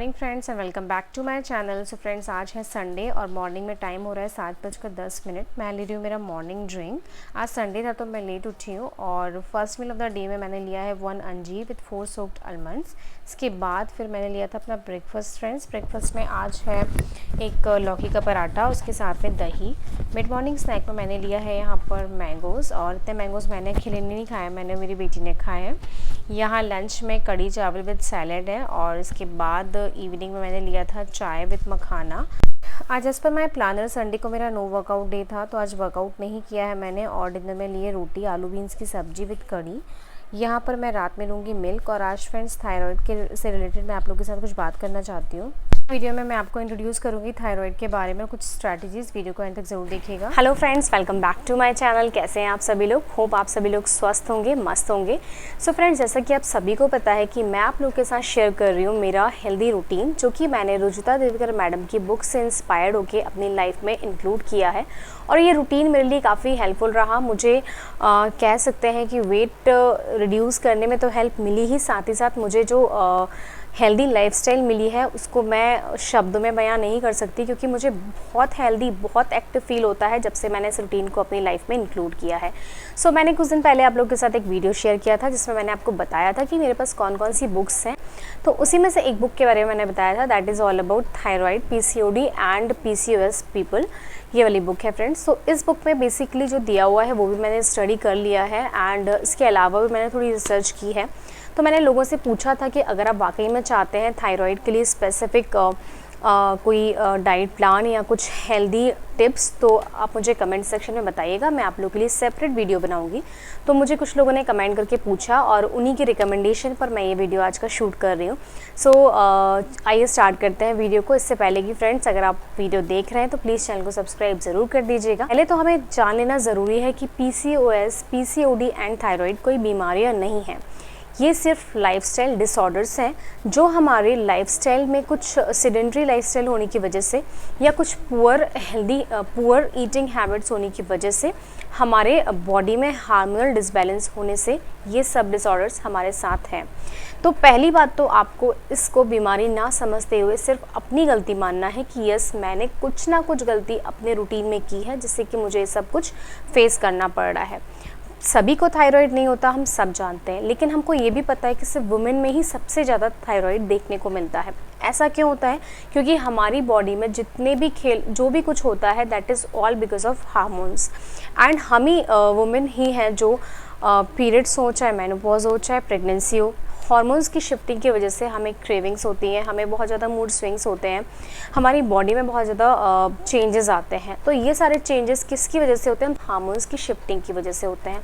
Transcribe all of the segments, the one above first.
Morning friends and welcome back to my channel. So friends, आज है Sunday और morning में टाइम हो रहा है 7:10। मैं ले रही हूँ मेरा मॉर्निंग ड्रिंक। आज संडे था तो मैं लेट उठी हूँ और first meal of the day में मैंने लिया है 1 अंजीर विथ 4 सोक्ड आलमंड्स। इसके बाद फिर मैंने लिया था अपना ब्रेकफास्ट। फ्रेंड्स, ब्रेकफास्ट में आज है एक लौकी का पराठा, उसके साथ में दही। मिड मॉर्निंग स्नैक में मैंने लिया है यहाँ पर मैंगोज़, और इतने मैंगोज़ मैंने अकेले नहीं खाए, मैंने मेरी बेटी ने खाए हैं। यहाँ लंच में कड़ी चावल विद सैलेड है और इसके बाद इवनिंग में मैंने लिया था चाय विद मखाना। आज एज़ पर माई प्लानर संडे को मेरा नो वर्कआउट डे था, तो आज वर्कआउट नहीं किया है मैंने। और डिनर में लिए रोटी, आलू बीन्स की सब्जी विद कड़ी। यहाँ पर मैं रात में लूँगी मिल्क। और आज फ्रेंड्स, थायराइड के से रिलेटेड मैं आप लोगों के साथ कुछ बात करना चाहती हूँ। वीडियो में मैं आपको इंट्रोड्यूस करूँगी थायराइड के बारे में कुछ स्ट्रैटेजीज़। वीडियो को एंड तक जरूर देखिएगा। Hello friends, welcome back to my channel. कैसे हैं आप सभी लोग? होप आप सभी लोग स्वस्थ होंगे, मस्त होंगे। सो फ्रेंड्स, जैसा कि आप सभी को पता है कि मैं आप लोगों के साथ शेयर कर रही हूँ मेरा हेल्दी रूटीन, जो कि मैंने रुजुता देवकर मैडम की बुक से इंस्पायर्ड होकर अपनी लाइफ में इंक्लूड किया है। और ये रूटीन मेरे लिए काफ़ी हेल्पफुल रहा। मुझे कह सकते हैं कि वेट रिड्यूस करने में तो हेल्प मिली ही, साथ ही साथ मुझे जो हेल्दी लाइफस्टाइल मिली है उसको मैं शब्दों में बयां नहीं कर सकती, क्योंकि मुझे बहुत हेल्दी, बहुत एक्टिव फील होता है जब से मैंने इस रूटीन को अपनी लाइफ में इंक्लूड किया है। सो मैंने कुछ दिन पहले आप लोगों के साथ एक वीडियो शेयर किया था जिसमें मैंने आपको बताया था कि मेरे पास कौन कौन सी बुक्स हैं। तो उसी में से एक बुक के बारे में मैंने बताया था, that is all about thyroid, PCOD and PCOS people. ये वाली बुक है फ्रेंड्स। सो इस बुक में बेसिकली जो दिया हुआ है वो भी मैंने स्टडी कर लिया है, एंड इसके अलावा भी मैंने थोड़ी रिसर्च की है। तो मैंने लोगों से पूछा था कि अगर आप वाकई में चाहते हैं थायराइड के लिए स्पेसिफिक कोई डाइट प्लान या कुछ हेल्दी टिप्स, तो आप मुझे कमेंट सेक्शन में बताइएगा। मैं आप लोगों के लिए सेपरेट वीडियो बनाऊंगी। तो मुझे कुछ लोगों ने कमेंट करके पूछा और उन्हीं की रिकमेंडेशन पर मैं ये वीडियो आज का शूट कर रही हूँ। सो आइए स्टार्ट करते हैं वीडियो को। इससे पहले कि फ्रेंड्स, अगर आप वीडियो देख रहे हैं तो प्लीज़ चैनल को सब्सक्राइब ज़रूर कर दीजिएगा। पहले तो हमें जान लेना ज़रूरी है कि PCOS, PCOD एंड थायराइड कोई बीमारियाँ नहीं हैं। ये सिर्फ लाइफस्टाइल डिसऑर्डर्स हैं जो हमारे लाइफस्टाइल में कुछ सेडेंट्री लाइफस्टाइल होने की वजह से या कुछ पुअर ईटिंग हैबिट्स होने की वजह से हमारे बॉडी में हार्मोनल डिसबैलेंस होने से ये सब डिसऑर्डर्स हमारे साथ हैं। तो पहली बात तो आपको इसको बीमारी ना समझते हुए सिर्फ अपनी गलती मानना है कि यस, मैंने कुछ ना कुछ गलती अपने रूटीन में की है जिससे कि मुझे सब कुछ फेस करना पड़ रहा है। सभी को थायराइड नहीं होता, हम सब जानते हैं, लेकिन हमको ये भी पता है कि सिर्फ वुमेन में ही सबसे ज़्यादा थायराइड देखने को मिलता है। ऐसा क्यों होता है? क्योंकि हमारी बॉडी में जितने भी जो भी कुछ होता है, that is all because of hormones. And हम ही वुमेन ही हैं जो पीरियड्स हो, चाहे मेनोपॉज हो, चाहे प्रेगनेंसी हो, हार्मोन्स की शिफ्टिंग की वजह से हमें क्रेविंग्स होती हैं, हमें बहुत ज़्यादा मूड स्विंग्स होते हैं, हमारी बॉडी में बहुत ज़्यादा चेंजेस आते हैं। तो ये सारे चेंजेस किसकी वजह से होते हैं? हार्मोन्स की शिफ्टिंग की वजह से होते हैं।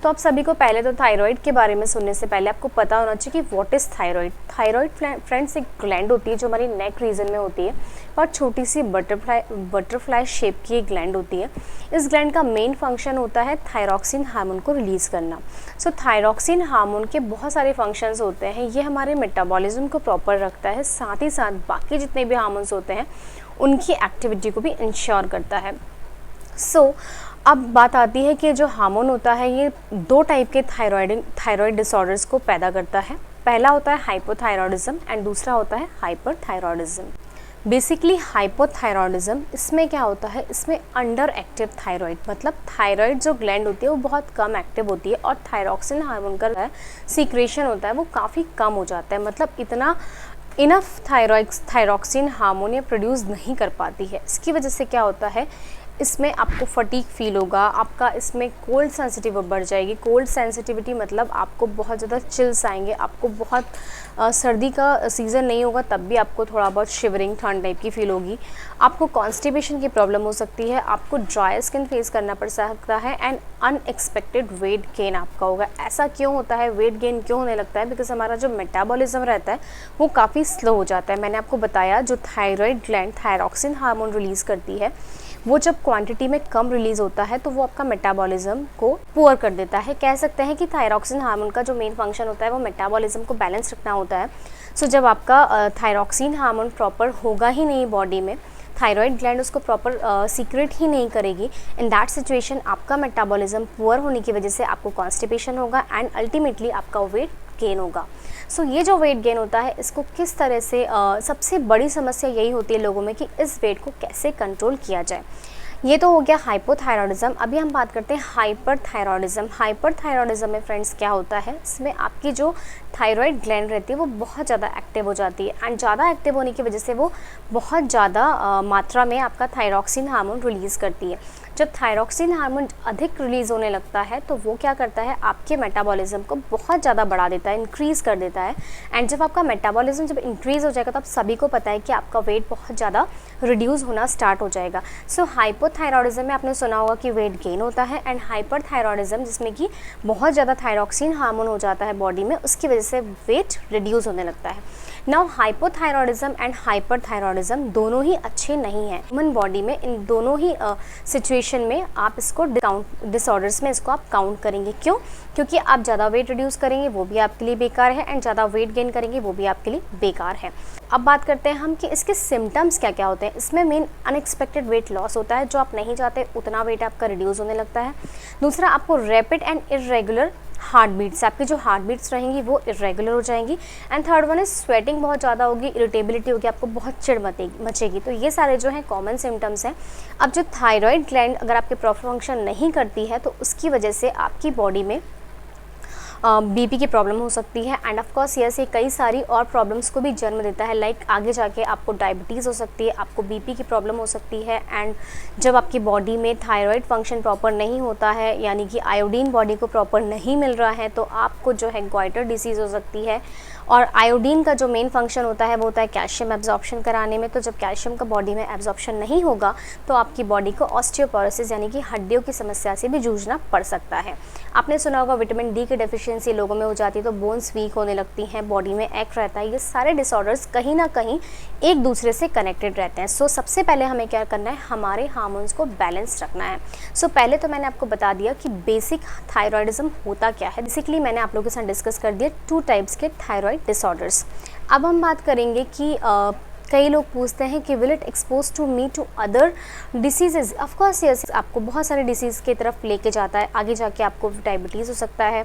तो आप सभी को पहले तो थायराइड के बारे में सुनने से पहले आपको पता होना चाहिए कि what is thyroid. Thyroid friends एक ग्लैंड होती है जो हमारी नेक रीजन में होती है, और छोटी सी बटरफ्लाई शेप की एक ग्लैंड होती है। इस ग्लैंड का मेन फंक्शन होता है थायरॉक्सिन हार्मोन को रिलीज़ करना। सो थायरॉक्सिन हार्मोन के बहुत सारे फंक्शंस होते हैं। ये हमारे मेटाबॉलिज्म को प्रॉपर रखता है, साथ ही साथ बाकी जितने भी हार्मोन्स होते हैं उनकी एक्टिविटी को भी इंश्योर करता है। सो अब बात आती है कि जो हार्मोन होता है ये दो टाइप के थायराइड डिसऑर्डर्स को पैदा करता है। पहला होता है हाइपोथायरॉयडिज्म एंड दूसरा होता है हाइपरथायरॉयडिज्म। बेसिकली हाइपोथायरॉयडिज्म, इसमें क्या होता है? इसमें अंडर एक्टिव थायराइड, मतलब थायराइड जो ग्लैंड होती है वो बहुत कम एक्टिव होती है और थायरॉक्सिन हार्मोन का सीक्रेशन होता है वो काफ़ी कम हो जाता है, मतलब इतना इनफ थायरॉक्सिन हार्मोन ये प्रोड्यूस नहीं कर पाती है। इसकी वजह से क्या होता है, इसमें आपको फटीग फील होगा, आपका इसमें कोल्ड सेंसिटिव बढ़ जाएगी। कोल्ड सेंसिटिविटी मतलब आपको बहुत ज़्यादा चिल्स आएंगे, आपको बहुत सर्दी का सीज़न नहीं होगा तब भी आपको थोड़ा बहुत शिवरिंग, ठंड टाइप की फील होगी। आपको कॉन्स्टिपेशन की प्रॉब्लम हो सकती है, आपको ड्राई स्किन फेस करना पड़ सकता है, एंड अनएक्सपेक्टेड वेट गेन आपका होगा। ऐसा क्यों होता है, वेट गेन क्यों होने लगता है? बिकॉज हमारा जो मेटाबॉलिज्म रहता है वो काफ़ी स्लो हो जाता है। मैंने आपको बताया जो thyroid gland thyroxine hormone release करती है, वो जब क्वांटिटी में कम रिलीज़ होता है तो वो आपका मेटाबॉलिज्म को पुअर कर देता है। कह सकते हैं कि थायरॉक्सिन हार्मोन का जो मेन फंक्शन होता है वो मेटाबॉलिज्म को बैलेंस रखना होता है। सो जब आपका थायरॉक्सिन हार्मोन प्रॉपर होगा ही नहीं बॉडी में, थायराइड ग्लैंड उसको प्रॉपर सीक्रेट ही नहीं करेगी, इन दैट सिचुएशन आपका मेटाबॉलिज्म पुअर होने की वजह से आपको कॉन्स्टिपेशन होगा एंड अल्टीमेटली आपका वेट गेन होगा। सो ये जो वेट गेन होता है इसको किस तरह से सबसे बड़ी समस्या यही होती है लोगों में कि इस वेट को कैसे कंट्रोल किया जाए। ये तो हो गया हाइपोथायरॉयडिज्म। अभी हम बात करते हैं हाइपरथायरॉयडिज्म। हाइपरथायरॉयडिज्म में फ्रेंड्स क्या होता है, इसमें आपकी जो थायराइड ग्लैंड रहती है वो बहुत ज़्यादा एक्टिव हो जाती है एंड ज़्यादा एक्टिव होने की वजह से वो बहुत ज़्यादा मात्रा में आपका थायरॉक्सिन हार्मोन रिलीज़ करती है। जब थायरॉक्सिन हार्मोन अधिक रिलीज़ होने लगता है तो वो क्या करता है, आपके मेटाबॉलिज्म को बहुत ज़्यादा बढ़ा देता है, इंक्रीज़ कर देता है। एंड जब आपका मेटाबॉलिज्म जब इंक्रीज़ हो जाएगा तो आप सभी को पता है कि आपका वेट बहुत ज़्यादा रिड्यूस होना स्टार्ट हो जाएगा। सो हाइपोथायरॉयडिज्म में आपने सुना होगा कि वेट गेन होता है एंड हाइपरथायरॉयडिज्म जिसमें कि बहुत ज़्यादा थायरॉक्सिन हार्मोन हो जाता है बॉडी में, उसकी वजह से वेट रिड्यूस होने लगता है। नाउ हाइपोथायरॉयडिज्म एंड हाइपरथायरॉयडिज्म दोनों ही अच्छे नहीं हैं ह्यूमन बॉडी में। इन दोनों ही सिचुएशन में आप इसको डिसऑर्डर्स में इसको आप काउंट करेंगे। क्यों? क्योंकि आप ज़्यादा वेट रिड्यूस करेंगे वो भी आपके लिए बेकार है एंड ज़्यादा वेट गेन करेंगे वो भी आपके लिए बेकार है। अब बात करते हैं हम कि इसके सिम्टम्स क्या क्या होते हैं। इसमें मेन अनएक्सपेक्टेड वेट लॉस होता है, जो आप नहीं चाहते उतना वेट आपका रिड्यूस होने लगता है। दूसरा, आपको rapid and irregular heart beats, आपकी जो हार्ट बीट्स रहेंगी वो इरेगुलर हो जाएंगी। And third one is sweating बहुत ज़्यादा होगी, इरिटेबिलिटी होगी, आपको बहुत चिढ़ मचेगी। तो ये सारे जो हैं कॉमन सिम्टम्स हैं। अब जो थायराइड ग्लैंड अगर आपके प्रॉपर फंक्शन नहीं करती है तो उसकी वजह से आपकी बॉडी में बीपी की प्रॉब्लम हो सकती है एंड ऑफ कोर्स ये कई सारी और प्रॉब्लम्स को भी जन्म देता है। लाइक आगे जाके आपको डायबिटीज़ हो सकती है, आपको बीपी की प्रॉब्लम हो सकती है। एंड जब आपकी बॉडी में थायराइड फंक्शन प्रॉपर नहीं होता है, यानी कि आयोडीन बॉडी को प्रॉपर नहीं मिल रहा है, तो आपको जो है गॉइटर डिसीज़ हो सकती है। और आयोडीन का जो मेन फंक्शन होता है वो होता है कैल्शियम एब्जॉर्प्शन कराने में। तो जब कैल्शियम का बॉडी में एब्जॉर्प्शन नहीं होगा तो आपकी बॉडी को ऑस्टियोपोरोसिस यानी कि हड्डियों की समस्या से भी जूझना पड़ सकता है। आपने सुना होगा विटामिन डी की डेफिशिएंसी लोगों में हो जाती है तो बोन्स वीक होने लगती हैं, बॉडी में एक रहता है। ये सारे डिसऑर्डर्स कहीं ना कहीं एक दूसरे से कनेक्टेड रहते हैं। सो सबसे पहले हमें क्या करना है, हमारे हार्मोन्स को बैलेंस रखना है। सो पहले तो मैंने आपको बता दिया कि बेसिक थायराइडिज्म होता क्या है। बेसिकली मैंने आप लोगों के साथ डिस्कस कर दिया 2 टाइप्स के थायराइड डिसऑर्डर्स। अब हम बात करेंगे कि कई लोग पूछते हैं कि will it expose to me to other diseases. Of course yes, आपको बहुत सारे डिसीज़ की तरफ लेके जाता है। आगे जाके आपको डायबिटीज़ हो सकता है,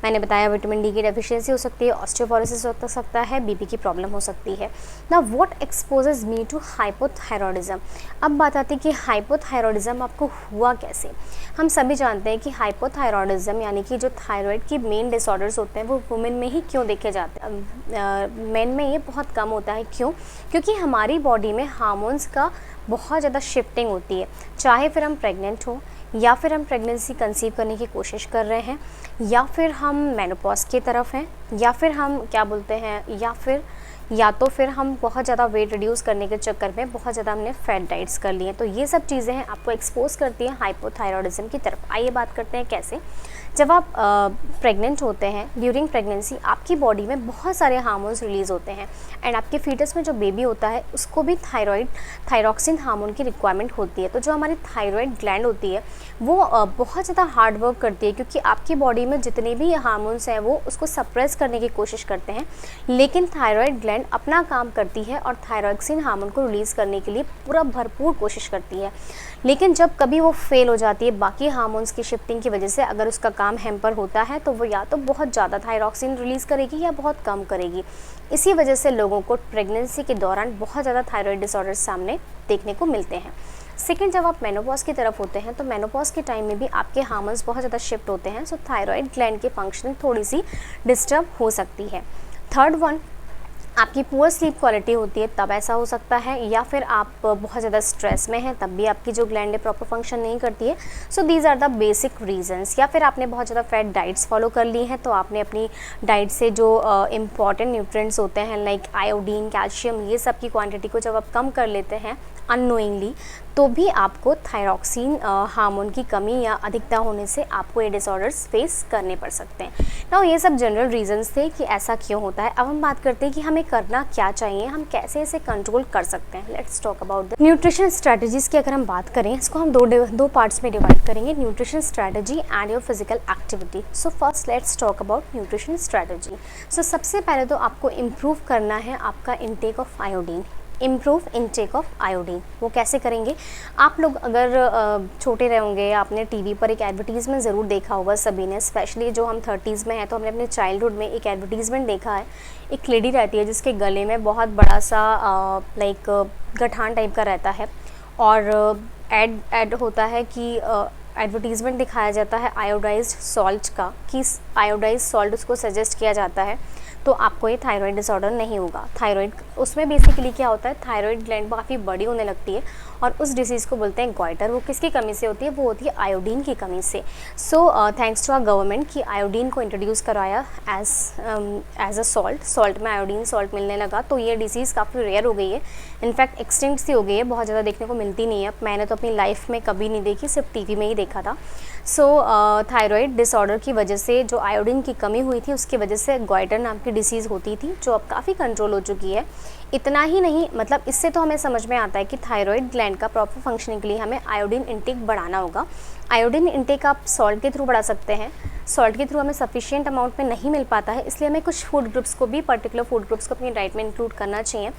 मैंने बताया विटामिन डी की डेफिशिएंसी हो सकती है, ऑस्टियोपोरोसिस हो सकता है, बीपी की प्रॉब्लम हो सकती है। Now what exposes me to hypothyroidism. अब बात आती है कि हाइपोथायरॉयडिज्म आपको हुआ कैसे। हम सभी जानते हैं कि हाइपोथायरॉयडिज्म यानी कि जो थायराइड की मेन डिसऑर्डर्स होते हैं वो वुमेन में ही क्यों देखे जाते हैं, मेन में ये बहुत कम होता है। क्यों? क्योंकि हमारी बॉडी में हार्मोन्स का बहुत ज़्यादा शिफ्टिंग होती है। चाहे फिर हम प्रेग्नेंट हो या फिर हम प्रेगनेंसी कंसीव करने की कोशिश कर रहे हैं, या फिर हम मेनोपॉज की तरफ हैं, या फिर हम क्या बोलते हैं, या तो फिर हम बहुत ज़्यादा वेट रिड्यूस करने के चक्कर में बहुत ज़्यादा हमने फैट डाइट्स कर लिए। तो ये सब चीज़ें हैं आपको एक्सपोज करती हैं हाइपोथायरॉयडिज्म की तरफ। आइए बात करते हैं कैसे। जब आप प्रेग्नेंट होते हैं, ड्यूरिंग प्रेगनेंसी आपकी बॉडी में बहुत सारे हार्मोन्स रिलीज़ होते हैं एंड आपके फीटस में जो बेबी होता है उसको भी थायरॉक्सिन हार्मोन की रिक्वायरमेंट होती है। तो जो हमारी थायराइड ग्लैंड होती है वो बहुत ज़्यादा हार्ड वर्क करती है, क्योंकि आपकी बॉडी में जितने भी हार्मोन्स हैं वो उसको सप्रेस करने की कोशिश करते हैं, लेकिन थायराइड ग्लैंड अपना काम करती है और थायरॉक्सिन हार्मोन को रिलीज़ करने के लिए पूरा भरपूर कोशिश करती है। लेकिन जब कभी वो फेल हो जाती है बाकी हार्मोन्स की शिफ्टिंग की वजह से, अगर उसका काम हैम्पर होता है तो वो या तो बहुत ज़्यादा थायरॉक्सिन रिलीज़ करेगी या बहुत कम करेगी। इसी वजह से लोगों को प्रेगनेंसी के दौरान बहुत ज़्यादा थायराइड डिसऑर्डर्स सामने देखने को मिलते हैं। सेकेंड, जब आप मेनोपॉज की तरफ होते हैं तो मेनोपॉज के टाइम में भी आपके हार्मोन्स बहुत ज़्यादा शिफ्ट होते हैं, सो थायराइड ग्लैंड की फंक्शनिंग थोड़ी सी डिस्टर्ब हो सकती है। थर्ड वन, आपकी पुअर स्लीप क्वालिटी होती है तब ऐसा हो सकता है, या फिर आप बहुत ज़्यादा स्ट्रेस में हैं तब भी आपकी जो ग्लैंड है प्रॉपर फंक्शन नहीं करती है। So these are the basic reasons. या फिर आपने बहुत ज़्यादा फैट डाइट्स फॉलो कर ली हैं, तो आपने अपनी डाइट से जो इम्पॉर्टेंट न्यूट्रिएंट्स होते हैं लाइक आयोडीन, कैल्शियम, ये सब की क्वांटिटी को जब आप कम कर लेते हैं अननोइंगली, तो भी आपको थायरॉक्सिन हार्मोन की कमी या अधिकता होने से आपको ये डिसऑर्डर्स फेस करने पड़ सकते हैं। नाउ ये सब जनरल रीजंस थे कि ऐसा क्यों होता है। अब हम बात करते हैं कि हमें करना क्या चाहिए, हम कैसे इसे कंट्रोल कर सकते हैं। Let's talk about the nutrition strategies की। अगर हम बात करें इसको हम दो पार्ट्स में डिवाइड करेंगे, nutrition strategy and your physical activity. So first let's talk about nutrition strategy. So सबसे पहले तो आपको इम्प्रूव करना है आपका intake of iodine. Improve intake of iodine. वो कैसे करेंगे? आप लोग अगर छोटे रहे होंगे, आपने टीवी पर एक एडवर्टीज़मेंट ज़रूर देखा होगा सभी ने, स्पेशली जो हम 30s में हैं तो हमने अपने चाइल्डहुड में एक एडवर्टीज़मेंट देखा है। एक लेडी रहती है जिसके गले में बहुत बड़ा सा लाइक गठान टाइप का रहता है, और ऐड होता है कि एडवर्टीज़मेंट दिखाया जाता है आयोडाइज्ड सॉल्ट का, कि आयोडाइज्ड सॉल्ट उसको सजेस्ट किया जाता है तो आपको ये थायराइड डिसऑर्डर नहीं होगा। थायराइड उसमें बेसिकली क्या होता है, थायराइड ग्लैंड काफ़ी बड़ी होने लगती है और उस डिसीज़ को बोलते हैं गॉइटर। वो किसकी कमी से होती है? वो होती है आयोडीन की कमी से। So thanks to our government कि आयोडीन को इंट्रोड्यूस कराया एज अ सॉल्ट में आयोडीन सॉल्ट मिलने लगा, तो ये डिसीज़ काफ़ी रेयर हो गई है, इनफैक्ट एक्सटिंक्ट सी हो गई है, बहुत ज़्यादा देखने को मिलती नहीं है। मैंने तो अपनी लाइफ में कभी नहीं देखी, सिर्फ टीवी में ही देखा था। सो थायराइड डिसऑर्डर की वजह से जो आयोडीन की कमी हुई थी उसकी वजह से गॉइटर नाम की डिसीज़ होती थी, जो अब काफ़ी कंट्रोल हो चुकी है। इतना ही नहीं, मतलब इससे तो हमें समझ में आता है कि थायराइड ग्लैंड का प्रॉपर फंक्शनिंग के लिए हमें आयोडीन इंटेक बढ़ाना होगा। आयोडीन इंटेक आप सॉल्ट के थ्रू बढ़ा सकते हैं। सॉल्ट के थ्रू हमें सफिशिएंट अमाउंट में नहीं मिल पाता है, इसलिए हमें कुछ फूड ग्रुप्स को भी, पर्टिकुलर फूड ग्रुप्स को अपनी डाइट में इंक्लूड करना चाहिए।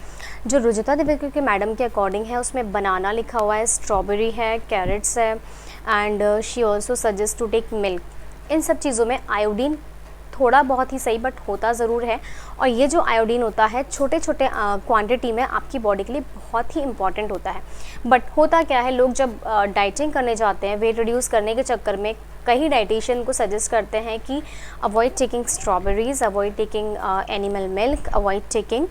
जो रुजुता दिवेकर के मैडम के अकॉर्डिंग है उसमें बनाना लिखा हुआ है, स्ट्रॉबेरी है, कैरेट्स है, and she also suggest to take milk. इन सब चीज़ों में आयोडीन थोड़ा बहुत ही सही बट होता ज़रूर है, और ये जो आयोडीन होता है छोटे छोटे क्वांटिटी में आपकी बॉडी के लिए बहुत ही इंपॉर्टेंट होता है। बट होता क्या है, लोग जब डाइटिंग करने जाते हैं, वेट रिड्यूस करने के चक्कर में कई डाइटिशियन को सजेस्ट करते हैं कि avoid taking strawberries, avoid taking animal milk, avoid taking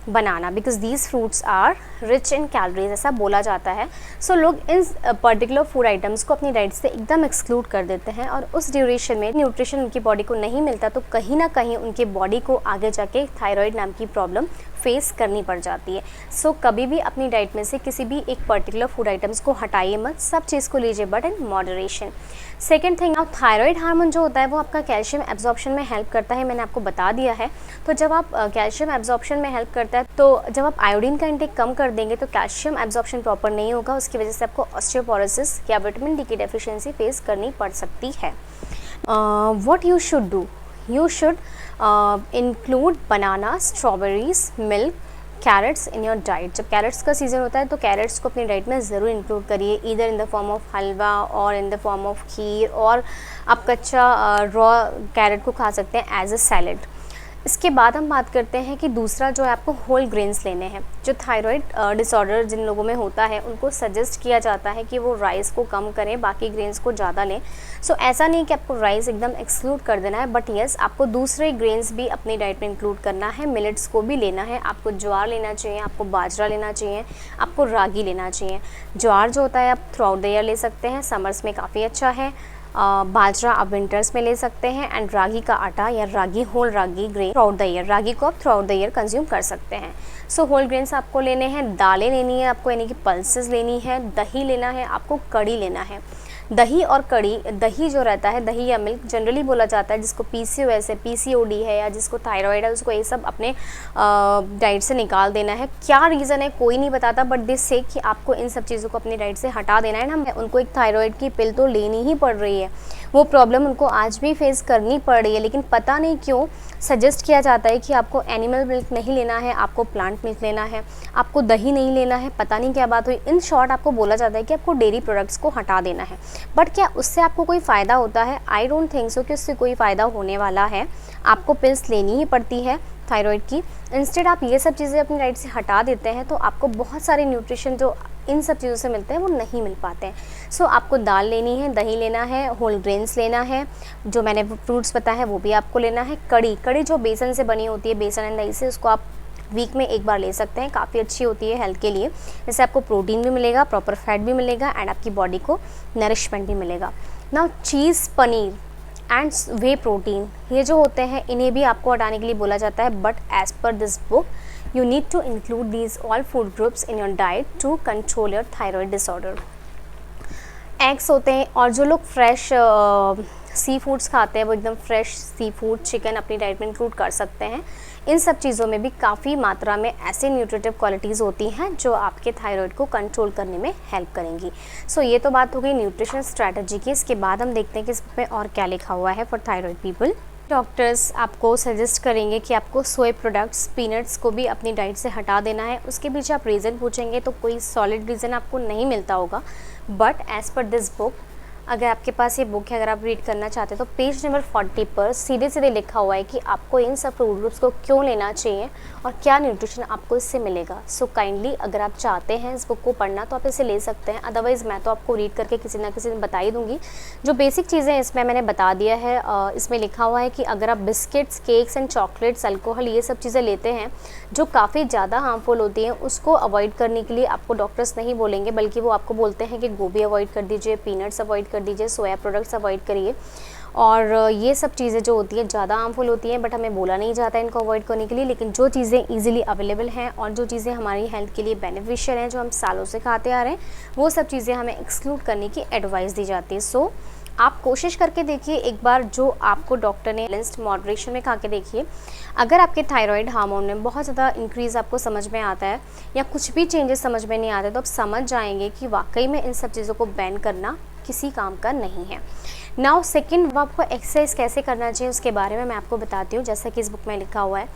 banana, because these fruits are rich in calories, ऐसा बोला जाता है। सो लोग इन पर्टिकुलर फूड आइटम्स को अपनी डाइट से एकदम एक्सक्लूड कर देते हैं, और उस ड्यूरेशन में न्यूट्रिशन उनकी बॉडी को नहीं मिलता, तो कहीं ना कहीं उनकी बॉडी को आगे जाके थायराइड नाम की प्रॉब्लम फेस करनी पड़ जाती है। सो कभी भी अपनी डाइट में से किसी भी एक पर्टिकुलर फूड आइटम्स को हटाइए मत, सब चीज़ को लीजिए but in moderation. Second thing, आप थायराइड हार्मोन जो होता है वो आपका कैल्शियम एब्जॉर्प्शन में हेल्प करता है, मैंने आपको बता दिया है। तो जब आप कैल्शियम एब्जॉर्प्शन में हेल्प करता है, तो जब आप आयोडीन का इंटेक कम कर देंगे तो कैल्शियम एब्जॉर्प्शन प्रॉपर नहीं होगा, उसकी वजह से आपको ऑस्टियोपोरोसिस या विटामिन डी की डेफिशिएंसी फेस करनी पड़ सकती है। What you should do, you should include banana, strawberries, milk, carrots in your diet. जब कैरेट्स का सीज़न होता है तो कैरेट्स को अपनी डाइट में ज़रूर इंक्लूड करिए, either in the form of halwa और in the form of kheer, और आप कच्चा रॉ कैरेट को खा सकते हैं एज अ सैलेड। इसके बाद हम बात करते हैं कि दूसरा जो है आपको होल ग्रेन्स लेने हैं। जो थायराइड डिसऑर्डर जिन लोगों में होता है उनको सजेस्ट किया जाता है कि वो राइस को कम करें, बाकी ग्रेन्स को ज़्यादा लें। सो ऐसा नहीं कि आपको राइस एकदम एक्सक्लूड कर देना है, बट येस आपको दूसरे ग्रेन्स भी अपनी डाइट में इंक्लूड करना है। मिलेट्स को भी लेना है, आपको ज्वार लेना चाहिए, आपको बाजरा लेना चाहिए, आपको रागी लेना चाहिए। ज्वार जो होता है आप थ्रू आउट द ईयर ले सकते हैं, समर्स में काफ़ी अच्छा है। बाजरा आप विंटर्स में ले सकते हैं, एंड रागी का आटा या ragi, whole ragi grain throughout the year, ragi को आप throughout the year consume कर सकते हैं। सो होल ग्रेन्स आपको लेने हैं, दालें लेनी है आपको, यानी कि पल्सेस लेनी है, दही लेना है आपको, कड़ी लेना है। दही और कड़ी, दही जो रहता है, दही या मिल्क जनरली बोला जाता है जिसको PCOS है, PCOD है, या जिसको थायराइड है, उसको ये सब अपने डाइट से निकाल देना है। क्या रीज़न है कोई नहीं बताता, बट दिस से कि आपको इन सब चीज़ों को अपनी डाइट से हटा देना है ना। उनको एक थायराइड की पिल तो लेनी ही पड़ रही है, वो प्रॉब्लम उनको आज भी फेस करनी पड़ रही है, लेकिन पता नहीं क्यों सजेस्ट किया जाता है कि आपको एनिमल मिल्क नहीं लेना है, आपको प्लांट मिल्क लेना है, आपको दही नहीं लेना है, पता नहीं क्या बात हुई। इन शॉर्ट आपको बोला जाता है कि आपको डेयरी प्रोडक्ट्स को हटा देना है, बट क्या उससे आपको कोई फ़ायदा होता है? आई डोंट थिंक सो कि उससे कोई फ़ायदा होने वाला है। आपको पिल्स लेनी ही पड़ती है थायराइड की। इंस्टेड आप ये सब चीज़ें अपनी डाइट से हटा देते हैं तो आपको बहुत सारे न्यूट्रिशन जो इन सब चीज़ों से मिलते हैं वो नहीं मिल पाते हैं। सो आपको दाल लेनी है, दही लेना है, होल ग्रेन्स लेना है, जो मैंने फ्रूट्स बताया है वो भी आपको लेना है। कड़ी जो बेसन से बनी होती है, बेसन एंड दही से, उसको आप वीक में एक बार ले सकते हैं, काफ़ी अच्छी होती है हेल्थ के लिए। इससे आपको प्रोटीन भी मिलेगा, प्रॉपर फैट भी मिलेगा, एंड आपकी बॉडी को नरिशमेंट भी मिलेगा। Now cheese, paneer and way protein, ये जो होते हैं इन्हें भी आपको हटाने के लिए बोला जाता है, but as per this book you need to include these all food groups in your diet to control your thyroid disorder. Eggs होते हैं, और जो लोग फ्रेश सी फूड्स खाते हैं वो एकदम फ्रेश सी फूड, चिकन अपनी डाइट में इंक्लूड कर सकते हैं। इन सब चीज़ों में भी काफ़ी मात्रा में ऐसे न्यूट्रिटिव क्वालिटीज़ होती हैं जो आपके थायराइड को कंट्रोल करने में हेल्प करेंगी। सो ये तो बात हो गई न्यूट्रिशन स्ट्रैटेजी की। इसके बाद हम देखते हैं कि इसमें और क्या लिखा हुआ है फॉर थायराइड पीपल। डॉक्टर्स आपको सजेस्ट करेंगे कि आपको सोए प्रोडक्ट्स, पीनट्स को भी अपनी डाइट से हटा देना है। उसके पीछे आप रीज़न पूछेंगे तो कोई सॉलिड रीज़न आपको नहीं मिलता होगा, but as per this book, अगर आपके पास ये बुक है, अगर आप रीड करना चाहते हैं तो पेज नंबर 40 पर सीधे सीधे लिखा हुआ है कि आपको इन सब फ्रूट ग्रुप्स को क्यों लेना चाहिए और क्या न्यूट्रिशन आपको इससे मिलेगा। सो काइंडली अगर आप चाहते हैं इस बुक को पढ़ना तो आप इसे ले सकते हैं, अदरवाइज़ मैं तो आपको रीड करके किसी ना किसी दिन बता ही दूँगी। जो बेसिक चीज़ें इसमें मैंने बता दिया है। इसमें लिखा हुआ है कि अगर आप biscuits, cakes and chocolates, alcohol, ये सब चीज़ें लेते हैं जो काफ़ी ज़्यादा हार्मफुल होती हैं, उसको अवॉइड करने के लिए आपको डॉक्टर्स नहीं बोलेंगे, बल्कि वो आपको बोलते हैं कि गोभी अवॉइड कर दीजिए, पीनट्स अवॉइड कर दीजिए, सोया प्रोडक्ट्स अवॉइड करिए। और ये सब चीज़ें जो होती हैं ज़्यादा हार्मफुल होती हैं, बट हमें बोला नहीं जाता है इनको अवॉइड करने के लिए। लेकिन जो चीज़ें इजीली अवेलेबल हैं और जो चीज़ें हमारी हेल्थ के लिए बेनिफिशियल हैं, जो हम सालों से खाते आ रहे हैं, वो सब चीज़ें हमें एक्सक्लूड करने की एडवाइस दी जाती है। सो आप कोशिश करके देखिए एक बार, जो आपको डॉक्टर ने बैलेंस्ड मॉडरेशन में खा के देखिए। अगर आपके थायराइड हार्मोन में बहुत ज़्यादा इंक्रीज़ आपको समझ में आता है या कुछ भी चेंजेस समझ में नहीं आते, तो आप समझ जाएंगे कि वाकई में इन सब चीज़ों को बैन करना किसी काम का नहीं है। नाउ सेकंड, आपको एक्सरसाइज कैसे करना चाहिए उसके बारे में मैं आपको बताती हूँ। जैसा कि इस बुक में लिखा हुआ है,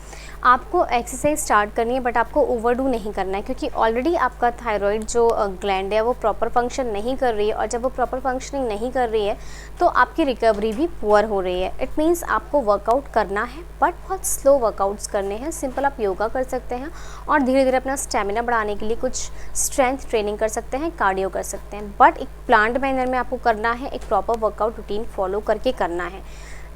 आपको एक्सरसाइज स्टार्ट करनी है, बट आपको ओवरडू नहीं करना है, क्योंकि ऑलरेडी आपका थायराइड जो ग्लैंड है वो प्रॉपर फंक्शन नहीं कर रही है, और जब वो प्रॉपर फंक्शनिंग नहीं कर रही है तो आपकी रिकवरी भी पुअर हो रही है। इट मीन्स आपको वर्कआउट करना है, बट बहुत स्लो वर्कआउट्स करने हैं। सिंपल आप योगा कर सकते हैं और धीरे धीरे अपना स्टेमिना बढ़ाने के लिए कुछ स्ट्रेंथ ट्रेनिंग कर सकते हैं, कार्डियो कर सकते हैं, बट एक प्लान्ड मैनर में आपको करना है, एक प्रॉपर वर्कआउट रूटीन फॉलो करके करना है।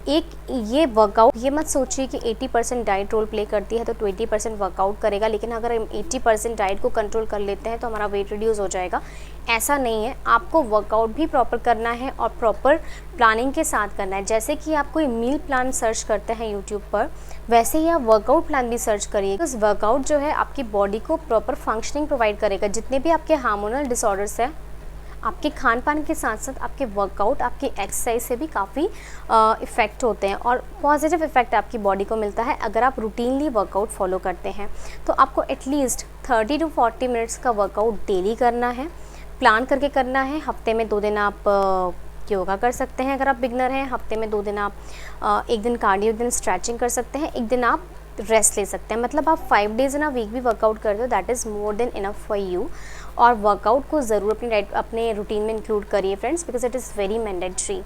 एक ये वर्कआउट, ये मत सोचिए कि 80% डाइट रोल प्ले करती है तो 20% वर्कआउट करेगा, लेकिन अगर हम 80% डाइट को कंट्रोल कर लेते हैं तो हमारा वेट रिड्यूस हो जाएगा। ऐसा नहीं है, आपको वर्कआउट भी प्रॉपर करना है और प्रॉपर प्लानिंग के साथ करना है। जैसे कि आप कोई मील प्लान सर्च करते हैं यूट्यूब पर, वैसे ही आप वर्कआउट प्लान भी सर्च करिए। उस वर्कआउट जो है आपकी बॉडी को प्रॉपर फंक्शनिंग प्रोवाइड करेगा। जितने भी आपके हार्मोनल डिसऑर्डर्स हैं, आपके खान पान के साथ साथ आपके वर्कआउट, आपकी एक्सरसाइज से भी काफ़ी इफ़ेक्ट होते हैं और पॉजिटिव इफ़ेक्ट आपकी बॉडी को मिलता है। अगर आप रूटीनली वर्कआउट फॉलो करते हैं तो आपको एटलीस्ट 30 to 40 मिनट्स का वर्कआउट डेली करना है, प्लान करके करना है। हफ्ते में 2 दिन आप योगा कर सकते हैं अगर आप बिगनर हैं, हफ्ते में 2 दिन आप एक दिन कार्डियो, एक दिन स्ट्रेचिंग कर सकते हैं, एक दिन आप रेस्ट ले सकते हैं। मतलब आप 5 डेज़ इन अ वीक भी वर्कआउट करते हो, that is more than enough for you. और वर्कआउट को ज़रूर अपनी डाइट, अपने रूटीन में इंक्लूड करिए friends, because it is very mandatory.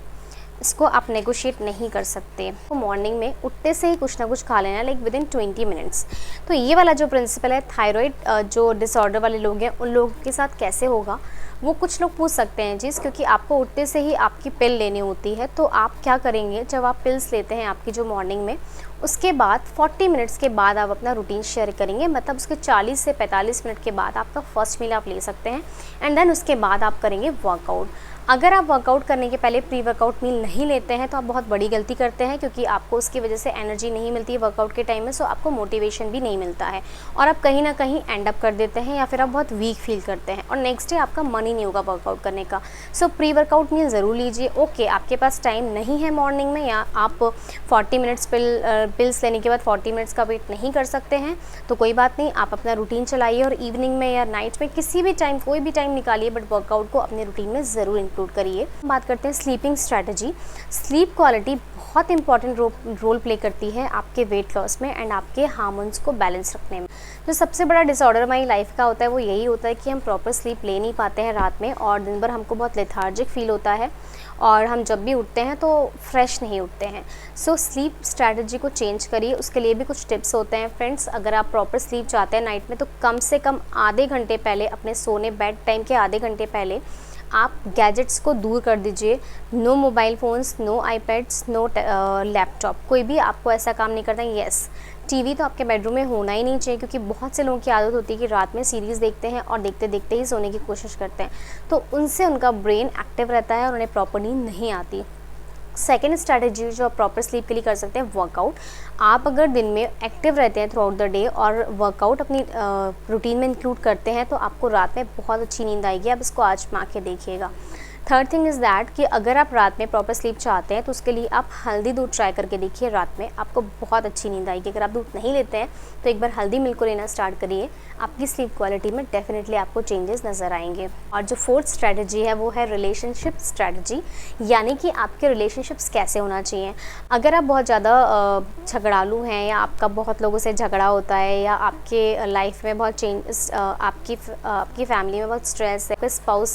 इसको आप नेगोशिएट नहीं कर सकते। तो मॉर्निंग में उठते से ही कुछ ना कुछ खा लेना, लाइक विद इन 20 मिनट्स। तो ये वाला जो प्रिंसिपल है, थायराइड जो डिसऑर्डर वाले लोग हैं उन लोगों के साथ कैसे होगा, वो कुछ लोग पूछ सकते हैं चीज़, क्योंकि आपको उठते से ही आपकी पिल लेनी होती है। तो आप क्या करेंगे, जब आप पिल्स लेते हैं आपकी जो मॉर्निंग में, उसके बाद 40 मिनट्स के बाद आप अपना रूटीन शेयर करेंगे। मतलब उसके 40 से 45 मिनट के बाद आपका फर्स्ट मील आप ले सकते हैं, एंड देन उसके बाद आप करेंगे वर्कआउट। अगर आप वर्कआउट करने के पहले प्री वर्कआउट मील नहीं लेते हैं तो आप बहुत बड़ी गलती करते हैं, क्योंकि आपको उसकी वजह से एनर्जी नहीं मिलती है वर्कआउट के टाइम में, सो आपको मोटिवेशन भी नहीं मिलता है और आप कहीं ना कहीं एंड अप कर देते हैं या फिर आप बहुत वीक फील करते हैं और नेक्स्ट डे आपका मन ही नहीं होगा वर्कआउट करने का। सो प्री वर्कआउट मील ज़रूर लीजिए। ओके, आपके पास टाइम नहीं है मॉर्निंग में, या आप 40 मिनट्स पिल्स लेने के बाद 40 मिनट्स का वेट नहीं कर सकते हैं, तो कोई बात नहीं, आप अपना रूटीन चलाइए और इवनिंग में या नाइट में किसी भी टाइम, कोई भी टाइम निकालिए, बट वर्कआउट को अपने रूटीन में ज़रूर इंक्लूड करिए। बात करते हैं स्लीपिंग स्ट्रैटेजी। स्लीप क्वालिटी बहुत इंपॉर्टेंट रोल प्ले करती है आपके वेट लॉस में एंड आपके हार्मोन्स को बैलेंस रखने में। जो सबसे बड़ा डिसऑर्डर हमारी लाइफ का होता है वो यही होता है कि हम प्रॉपर स्लीप ले नहीं पाते हैं रात में, और दिन भर हमको बहुत लेथार्जिक फील होता है और हम जब भी उठते हैं तो फ्रेश नहीं उठते हैं। सो स्लीप स्ट्रैटेजी को चेंज करिए। उसके लिए भी कुछ टिप्स होते हैं फ्रेंड्स। अगर आप प्रॉपर स्लीप चाहते हैं नाइट में, तो कम से कम आधे घंटे पहले, अपने सोने बेड टाइम के आधे घंटे पहले आप गैजेट्स को दूर कर दीजिए। No mobile phones, no iPads, no laptop, कोई भी आपको ऐसा काम नहीं करता है। येस, टीवी तो आपके बेडरूम में होना ही नहीं चाहिए, क्योंकि बहुत से लोगों की आदत होती है कि रात में सीरीज़ देखते हैं और देखते देखते ही सोने की कोशिश करते हैं, तो उनसे उनका ब्रेन एक्टिव रहता है और उन्हें प्रॉपर नींद नहीं आती। सेकेंड स्ट्रैटेजी जो आप प्रॉपर स्लीप के लिए कर सकते हैं, वर्कआउट। आप अगर दिन में एक्टिव रहते हैं थ्रू आउट द डे और वर्कआउट अपनी रूटीन में इंक्लूड करते हैं, तो आपको रात में बहुत अच्छी नींद आएगी। आप इसको आजमा के देखिएगा। थर्ड थिंग इज़ दैट कि अगर आप रात में प्रॉपर स्लीप चाहते हैं तो उसके लिए आप हल्दी दूध ट्राई करके देखिए। रात में आपको बहुत अच्छी नींद आएगी। अगर आप दूध नहीं लेते हैं तो एक बार हल्दी मिल्क को लेना स्टार्ट करिए, आपकी स्लीप क्वालिटी में डेफिनेटली आपको चेंजेस नज़र आएंगे। और जो फोर्थ स्ट्रैटेजी है वो है रिलेशनशिप स्ट्रैटेजी, यानी कि आपके रिलेशनशिप्स कैसे होना चाहिए। अगर आप बहुत ज़्यादा झगड़ालू हैं या आपका बहुत लोगों से झगड़ा होता है या आपके लाइफ में बहुत चेंजेस, आपकी फैमिली में बहुत स्ट्रेस है, आपके स्पाउस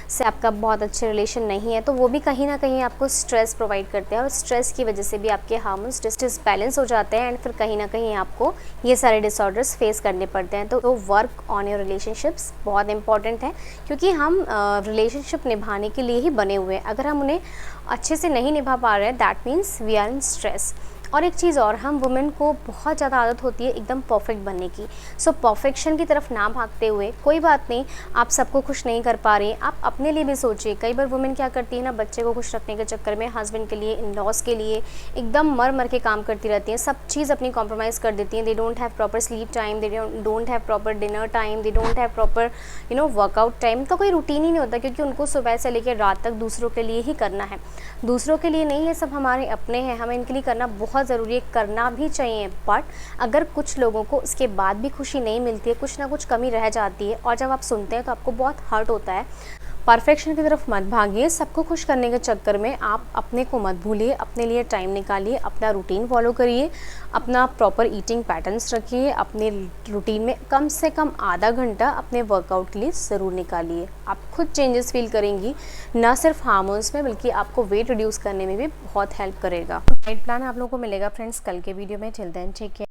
से आपका बहुत अच्छे रिलेशन नहीं है, तो वो भी कहीं ना कहीं आपको स्ट्रेस प्रोवाइड करते हैं और स्ट्रेस की वजह से भी आपके हार्मोन्स डिसबैलेंस हो जाते हैं एंड फिर कहीं ना कहीं आपको ये सारे डिसऑर्डर्स फेस करने पड़ते हैं। तो वर्क ऑन योर रिलेशनशिप्स बहुत इंपॉर्टेंट है, क्योंकि हम रिलेशनशिप निभाने के लिए ही बने हुए हैं। अगर हम उन्हें अच्छे से नहीं निभा पा रहे हैं, that means we are in stress. और एक चीज़ और, हम वुमेन को बहुत ज़्यादा आदत होती है एकदम परफेक्ट बनने की। सो परफेक्शन की तरफ ना भागते हुए, कोई बात नहीं, आप सबको खुश नहीं कर पा रही, आप अपने लिए भी सोचिए। कई बार वुमेन क्या करती है ना, बच्चे को खुश रखने के चक्कर में हस्बैंड के लिए, इन लॉज के लिए एकदम मर मर के काम करती रहती हैं, सब चीज़ अपनी कॉम्प्रोमाइज़ कर देती हैं। They don't have proper sleep time, they don't have proper dinner time, they don't have proper workout time. तो कोई रूटीन ही नहीं होता, क्योंकि उनको सुबह से लेकर रात तक दूसरों के लिए ही करना है, दूसरों के लिए नहीं। ये सब हमारे अपने हैं, हमें इनके लिए करना बहुत ज़रूरी है, करना भी चाहिए। बट अगर कुछ लोगों को इसके बाद भी खुशी नहीं मिलती है, कुछ ना कुछ कमी रह जाती है, और जब आप सुनते हैं तो आपको बहुत हर्ट होता है। परफेक्शन की तरफ मत भागिए, सबको खुश करने के चक्कर में आप अपने को मत भूलिए, अपने लिए टाइम निकालिए, अपना रूटीन फॉलो करिए, अपना प्रॉपर ईटिंग पैटर्न्स रखिए, अपने रूटीन में कम से कम आधा घंटा अपने वर्कआउट के लिए ज़रूर निकालिए। आप खुद चेंजेस फील करेंगी, ना सिर्फ हार्मोन्स में बल्कि आपको वेट रिड्यूस करने में भी बहुत हेल्प करेगा। डाइट प्लान आप लोगों को मिलेगा फ्रेंड्स कल के वीडियो में। Till then take care.